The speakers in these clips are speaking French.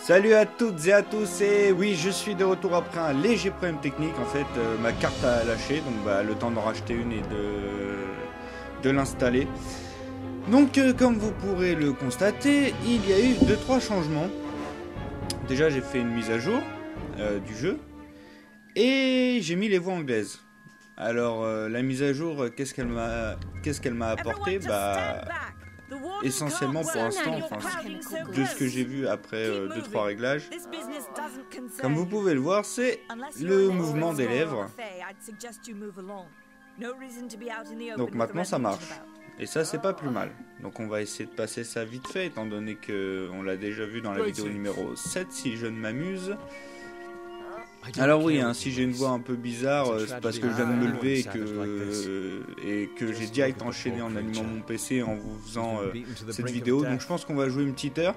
Salut à toutes et à tous, et oui, je suis de retour après un léger problème technique. En fait, ma carte a lâché, donc le temps d'en racheter une et de l'installer. Donc, comme vous pourrez le constater, il y a eu 2-3 changements. Déjà, j'ai fait une mise à jour du jeu, et j'ai mis les voix anglaises. Alors, la mise à jour, qu'est-ce qu'elle m'a apporté? Essentiellement pour l'instant, de ce que j'ai vu après 2-3 réglages, comme vous pouvez le voir, c'est le mouvement des lèvres. Donc maintenant ça marche. Et ça c'est pas plus mal. Donc on va essayer de passer ça vite fait, étant donné qu'on l'a déjà vu dans la vidéo numéro 7 si je ne m'amuse. Alors oui, hein, si j'ai une voix un peu bizarre, c'est parce que je viens de me lever et que j'ai direct enchaîné en allumant mon PC en vous faisant cette vidéo. Donc je pense qu'on va jouer une petite heure,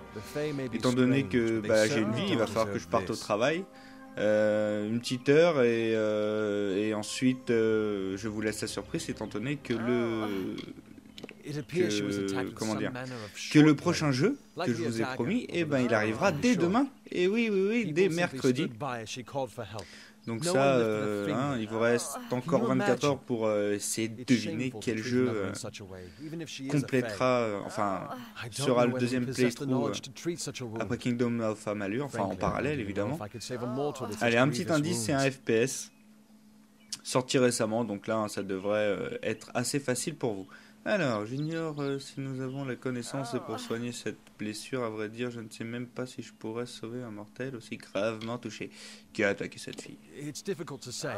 étant donné que j'ai une vie, il va falloir que je parte au travail. Une petite heure et ensuite je vous laisse la surprise, étant donné que le prochain jeu que je vous ai promis, il arrivera dès demain. Et oui, dès mercredi. Donc ça, il vous reste encore 24 heures pour essayer de deviner quel jeu complétera, sera le deuxième playthrough après Kingdom of Amalur, enfin en parallèle évidemment. Allez, un petit indice, c'est un FPS sorti récemment, donc là ça devrait être assez facile pour vous. Alors, j'ignore si nous avons la connaissance pour soigner cette blessure. À vrai dire, je ne sais même pas si je pourrais sauver un mortel aussi gravement touché. Qui a attaqué cette fille? It's difficult to say.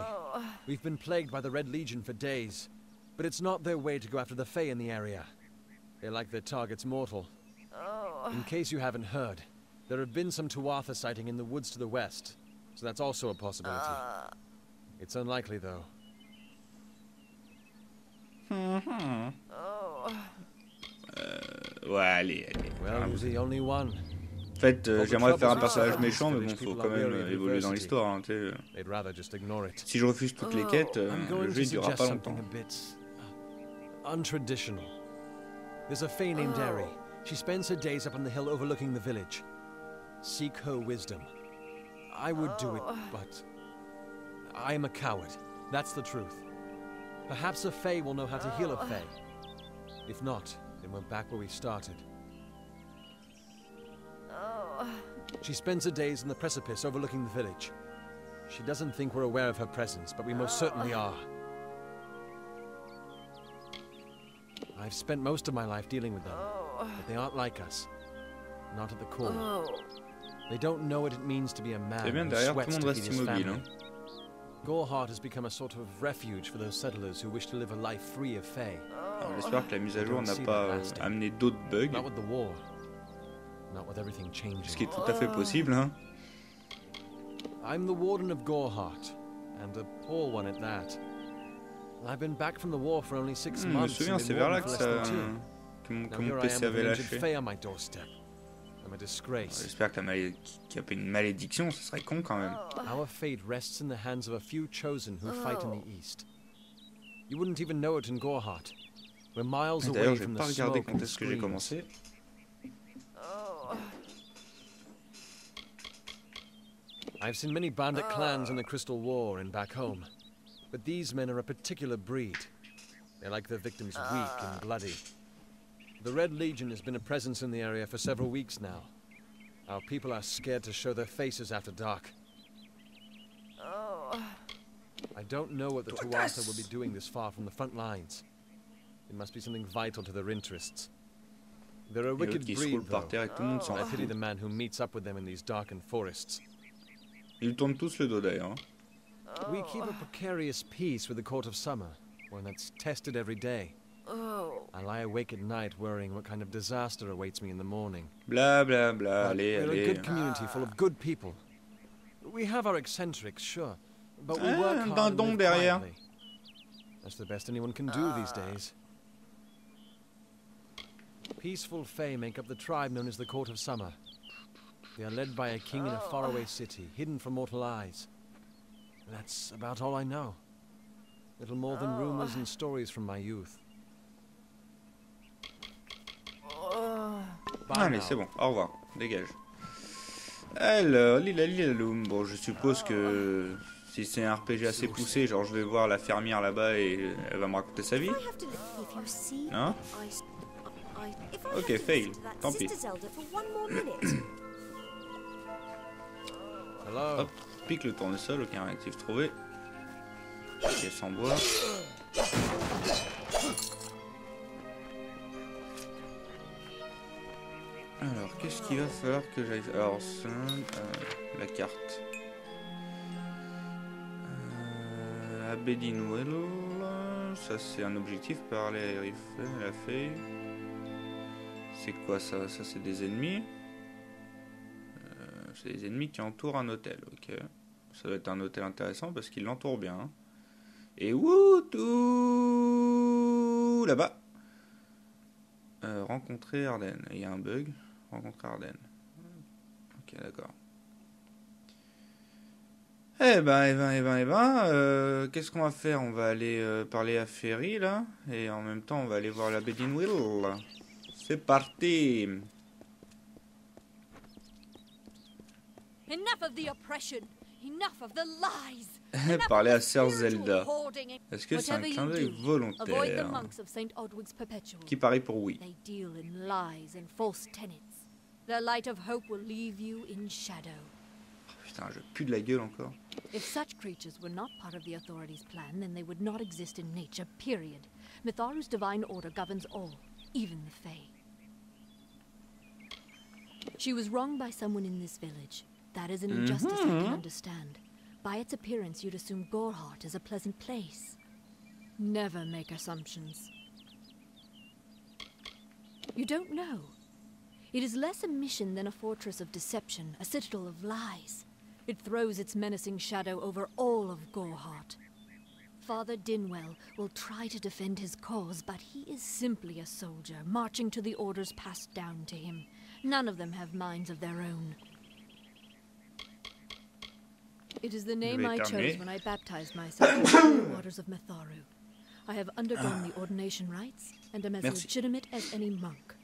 We've been plagued by the Red Legion for days, but it's not their way to go after the Fae in the area. They like their targets mortal. In case you haven't heard, there have been some Tuatha sighting in the woods to the west, so that's also a possibility. It's unlikely, though. Ouais, allez. Well, you're the only one. En fait, j'aimerais faire un personnage méchant, mais bon, faut quand même évoluer dans l'histoire. Hein, si je refuse toutes les quêtes, le jeu ne durera pas longtemps. Untraditional. There's a Fae named Eri. She spends her days up on the hill overlooking the village. Seek her wisdom. I would do it, but I am a coward. That's the truth. Perhaps a Fae will know how to heal a Fae. If not, then we're back where we started. She spends her days on the precipice overlooking the village. She doesn't think we're aware of her presence, but we most certainly are. I've spent most of my life dealing with them, but they aren't like us. Not at the core. They don't know what it means to be a man who sweats to feed his family. Goreheart has become a sort of refuge for those settlers who wish to live a life free of Fae. J'espère que la mise à jour n'a pas amené d'autres bugs. Not with the war. Not with everything changing. Ce qui est tout à fait possible, hein. I'm the warden of Goreheart, and a poor one at that. I've been back from the war for only 6 months. Je me souviens, c'est vers là que mon PC avait lâché. J'espère qu'il y a pas une malédiction, ce serait con quand même. Our fate rests in the hands of a few chosen who fight in the east. You wouldn't even know it in Goreheart. We're miles away from the smoke and screams. I've seen many bandit clans in the Crystal War and back home, but these men are a particular breed. They like their victims weak and bloody. The Red Legion has been a presence in the area for several weeks now. Our people are scared to show their faces after dark. I don't know what the Tuatha will be doing this far from the front lines. It must be something vital to their interests. They're a wicked breed, though. I pity the man who meets up with them in these darkened forests. Ils tournent tous le dos d'ailleurs. We keep a precarious peace with the Court of Summer, one that's tested every day. I lie awake at night worrying what kind of disaster awaits me in the morning. Blah blah blah. We're a good community full of good people. We have our eccentrics, sure, but we work hard and live quietly. That's the best anyone can do these days. Peaceful Fae make up the tribe known as the Court of Summer. They are led by a king in a faraway city, hidden from mortal eyes. That's about all I know. Little more than rumors and stories from my youth. Allez, c'est bon, au revoir, dégage. Alors, lilalilaloum. Bon, je suppose que si c'est un RPG assez poussé, genre je vais voir la fermière là-bas et elle va me raconter sa vie. Non? Ok, fail. Tant pis. Hop, pique le tournesol, aucun réactif trouvé. Pièce en bois. Alors, qu'est-ce qu'il va falloir que j'aille... Alors, ça, la carte. Abedinwell, ça c'est un objectif par les rifles, la feuille. C'est quoi ça? Ça c'est des ennemis. C'est des ennemis qui entourent un hôtel, ok. Ça doit être un hôtel intéressant parce qu'il l'entoure bien. Hein. Et wouhou là-bas. Rencontrer Arden. Il y a un bug. Rencontrer Arden. Ok, d'accord. Qu'est-ce qu'on va faire? On va aller parler à Ferry, là. Et en même temps, on va aller voir la Bedinwell. C'est parti. Enough of the oppression. Enough of the lies. Parler à Sir Zelda. Est-ce que c'est un clin d'œil volontaire? Qui parie pour oui. They deal in lies and false tenets. Their light of hope will leave you in shadow. Putain, je pue de la gueule encore. If such creatures were not part of the authorities' plan, then they would not exist in nature, period. Mitharu's divine order governs all, even the Fae. She was wronged by someone in this village. That is an injustice I can understand. By its appearance, you'd assume Goreheart is a pleasant place. Never make assumptions. You don't know. It is less a mission than a fortress of deception, a citadel of lies. It throws its menacing shadow over all of Goreheart. Father Dinwell will try to defend his cause, but he is simply a soldier, marching to the orders passed down to him. None of them have minds of their own. It is the name I chose when I baptized myself in the clear waters of Mitharu. I have undergone the ordination rites, and am as legitimate as any monk.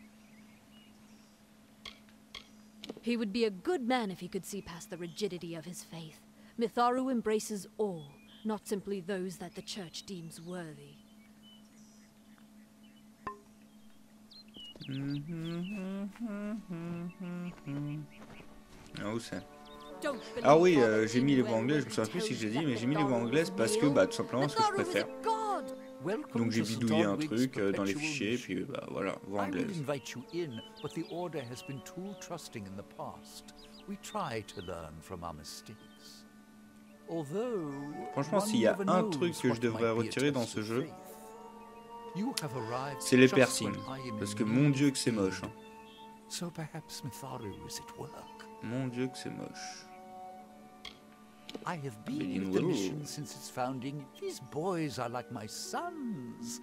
He would be a good man if he could see past the rigidity of his faith. Mitharu embraces all, not simply those that the church deems worthy. Ah, où c'est? Ah oui, j'ai mis les voix anglaises, je me souviens plus si je l'ai dit, mais j'ai mis les voix anglaises parce que, bah, tout simplement, ce que je préfère. Donc j'ai bidouillé un truc dans les fichiers, puis bah voilà, voix anglaise. Franchement, s'il y a un truc que je devrais retirer dans ce jeu, c'est les piercings, parce que mon Dieu que c'est moche. Hein. Mon Dieu que c'est moche. I have been with the mission since its founding. These boys are like my sons.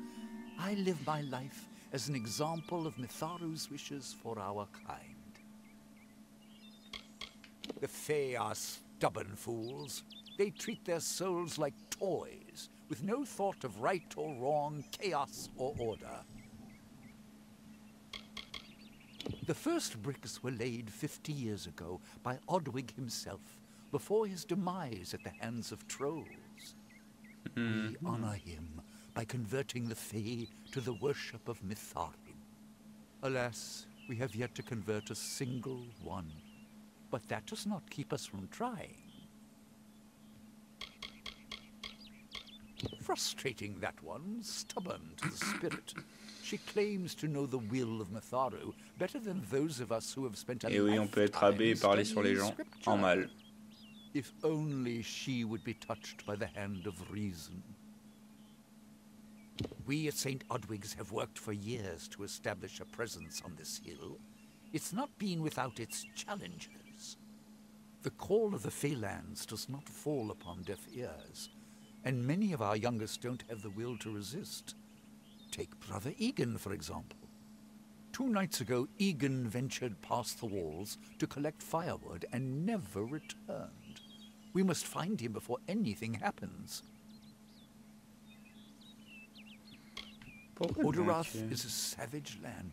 I live my life as an example of Mitharu's wishes for our kind. The Fae are stubborn fools. They treat their souls like toys, with no thought of right or wrong, chaos or order. The first bricks were laid 50 years ago by Odwig himself, before his demise at the hands of trolls. We honor him by converting the Fae to the worship of Mitharu. Alas, we have yet to convert a single one. But that does not keep us from trying. Frustrating, that one, stubborn to the spirit. She claims to know the will of Mitharu better than those of us who have spent a Et oui, on peut être abbé et parler sur les gens en mal. If only she would be touched by the hand of reason. We at St. Odwig's have worked for years to establish a presence on this hill. It's not been without its challenges. The call of the Feylands does not fall upon deaf ears, and many of our youngest don't have the will to resist. Take Brother Egan, for example. 2 nights ago, Egan ventured past the walls to collect firewood and never returned. We must find him before anything happens. Oderath is a savage land.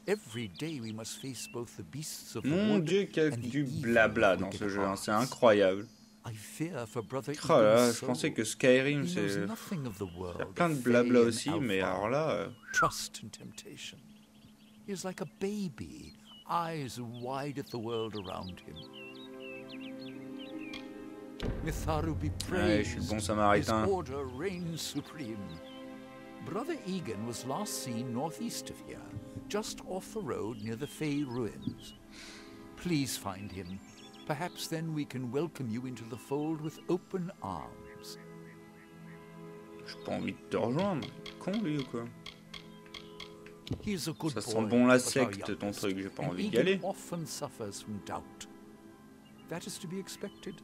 Every day we must face both the beasts of the Mon wood Dieu, qu'il y a and the du evil blabla of dans wicked ce jeu, hein. hearts. C'est incroyable. I fear for Brother Oh là là, Egan's je pensais soul. que Skyrim, He c'est... knows Il nothing of the y a world, plein de of blabla Fae and aussi, mais Alpha. alors là... Trust and temptation. He is like a baby, eyes wide at the world around him. Mitharu be Ouais, je suis le praised. bon His samaritain. order reigns supreme. Brother Egan was last seen northeast of here, just off the road near the Fey ruins. Please find him. Perhaps then we can welcome you into the fold with open arms. J'ai pas envie de te rejoindre. Con lui ou quoi? He is a good Ça sent boy, bon la but our secte ton youngest, truc, j'ai pas and envie d'y Egan aller. often suffers from doubt. That is to be expected.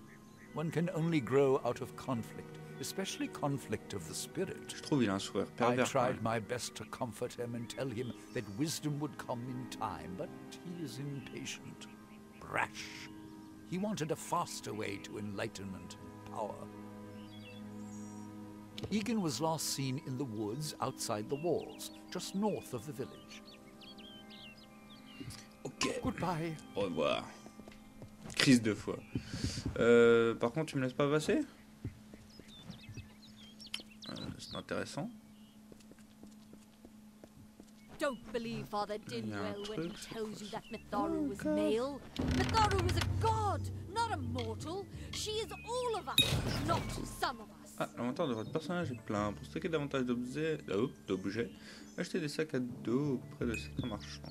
One can only grow out of conflict, especially conflict of the spirit. Je trouve il a un sourire I pervers. quand tried même. my best to comfort him and tell him that wisdom would come in time, but he is impatient, brash. He wanted a faster way to enlightenment and power. Egan was last seen in the woods outside the walls, just north of the village. Ok. Goodbye. Au revoir. Crise de foi. Par contre, tu me laisses pas passer? C'est intéressant. Don't believe Father Dinwell when he truc, c'est tells you quoi that Mitharu was male. Mitharu is a god, not a mortal. She is all of us, not some of us. Ah, l'inventaire de votre personnage est plein. Pour stocker davantage d'objets, achetez des sacs à dos auprès de certains marchands.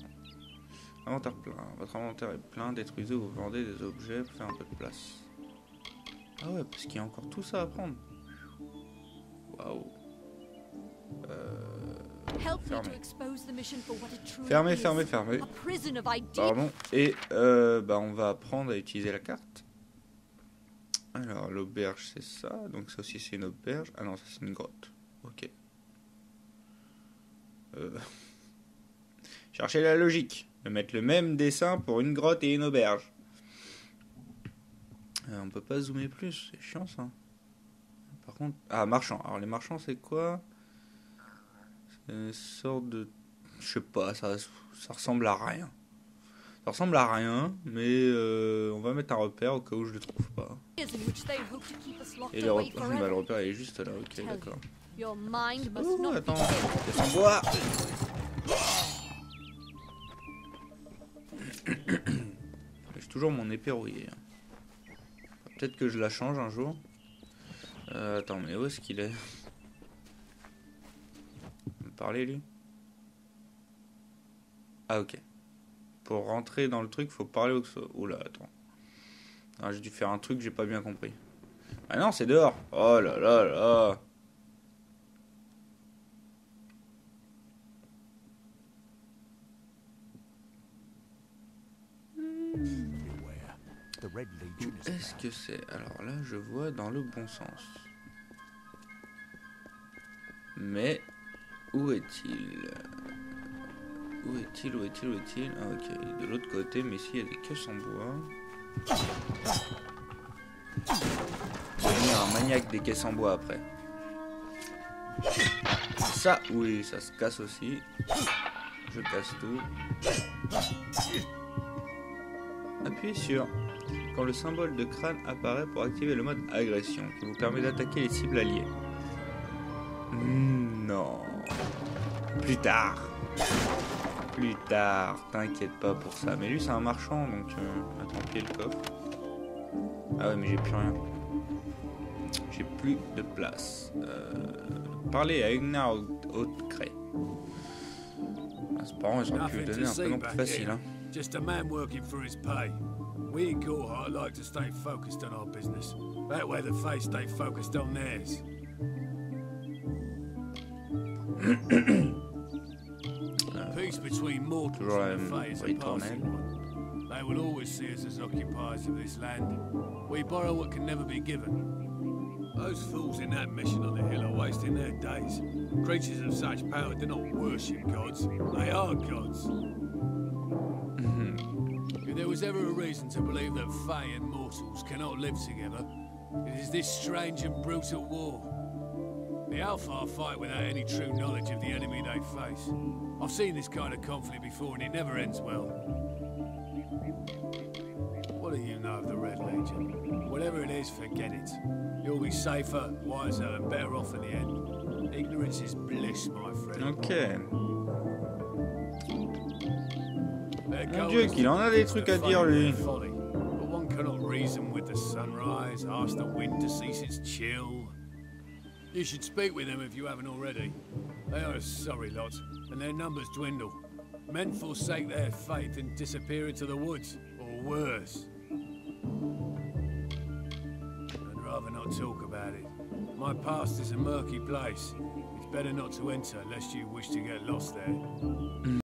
Inventaire plein. Votre inventaire est plein. Détruisez ou vendez des objets pour faire un peu de place. Ah ouais, parce qu'il y a encore tout ça à prendre. Waouh. Fermez. Fermez. Pardon. Et bah on va apprendre à utiliser la carte. Alors l'auberge c'est ça. Donc ça aussi c'est une auberge. Ah non ça c'est une grotte. Ok. Cherchez la logique. De mettre le même dessin pour une grotte et une auberge. On peut pas zoomer plus. C'est chiant ça. Par contre... Ah marchand. Alors les marchands c'est quoi? C'est une sorte de... Je sais pas, ça ressemble à rien. Ça ressemble à rien, mais on va mettre un repère au cas où je le trouve pas. Et le repère il est juste là, ok d'accord. Oh attends, c'est sans bois. J'ai toujours mon épée rouillée. Peut-être que je la change un jour. Attends, mais où est-ce qu'il est? Parler lui. Ah ok. Pour rentrer dans le truc, faut parler au... Oula, attends. Ah, j'ai dû faire un truc que j'ai pas bien compris. Ah non, c'est dehors. Oh là là là. Est-ce que c'est... Alors là, je vois dans le bon sens. Mais... Où est-il? Où est-il? Ah ok, de l'autre côté, mais ici il y a des caisses en bois. Je vais devenir un maniaque des caisses en bois après. Ça, oui, ça se casse aussi. Je casse tout. Appuyez sur quand le symbole de crâne apparaît pour activer le mode agression, qui vous permet d'attaquer les cibles alliées. Non. Plus tard, t'inquiète pas pour ça. Mais lui c'est un marchand donc attends, pied le coffre. Ah ouais mais j'ai plus rien. J'ai plus de place. Parler à Ignar Haute-Craie. Ah, ses parents ils auraient pu lui donner un prénom plus facile hein. Just a man working for his pay. We in Gorhart like to stay focused on our business. That way the Fae stay focused on theirs. Peace between mortals and the Fae is a passing one. They will always see us as occupiers of this land. We borrow what can never be given. Those fools in that mission on the hill are wasting their days. Creatures of such power do not worship gods. They are gods. If there was ever a reason to believe that Fae and mortals cannot live together, it is this strange and brutal war. The Alpha fight without any true knowledge of the enemy they face. I've seen this kind of conflict before and it never ends well. What do you know of the Red Legion? Whatever it is, forget it. You'll be safer, wiser and better off in the end. Ignorance is bliss, my friend. Ok. Mon Dieu, qu'il en a des trucs à dire, lui. But one cannot reason with the sunrise, ask the wind to cease its chill. You should speak with them if you haven't already. They are a sorry lot, and their numbers dwindle. Men forsake their faith and disappear into the woods, or worse. I'd rather not talk about it. My past is a murky place. It's better not to enter lest you wish to get lost there.